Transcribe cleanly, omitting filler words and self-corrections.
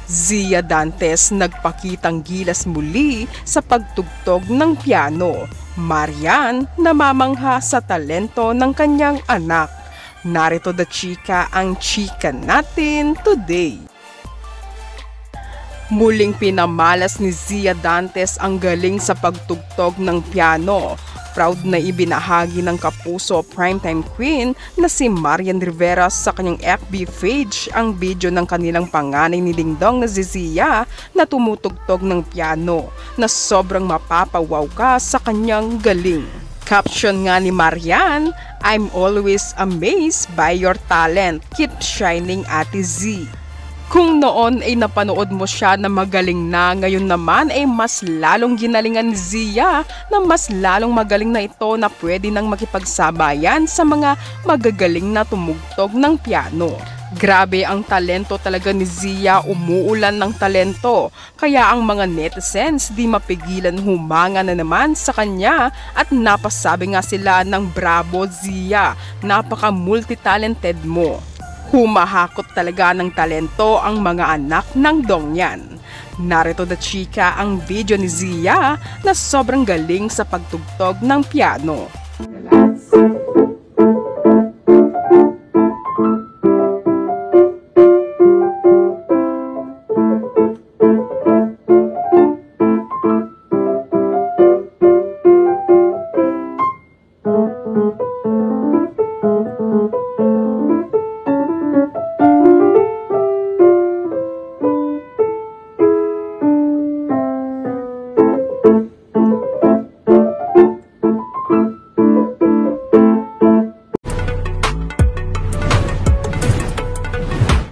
Zia Dantes nagpakitang gilas muli sa pagtugtog ng piano. Marian namamangha sa talento ng kanyang anak. Narito the chika ang chika natin today. Muling pinamalas ni Zia Dantes ang galing sa pagtugtog ng piano. Proud na ibinahagi ng kapuso primetime queen na si Marian Rivera sa kanyang FB page ang video ng kanilang panganay ni Dingdong na si Zia na tumutugtog ng piano na sobrang mapapawaw ka sa kanyang galing. Caption nga ni Marian, "I'm always amazed by your talent. Keep shining, Ate Z." Kung noon ay napanood mo siya na magaling na, ngayon naman ay mas lalong ginalingan ni Zia na mas lalong magaling na ito na pwede nang makipagsabayan sa mga magagaling na tumugtog ng piano. Grabe ang talento talaga ni Zia, umuulan ng talento. Kaya ang mga netizens di mapigilan humanga na naman sa kanya at napasabi nga sila ng bravo Zia, napaka multi-talented mo. Humahakot talaga ng talento ang mga anak ng Dongyan. Narito the chika ang video ni Zia na sobrang galing sa pagtugtog ng piano.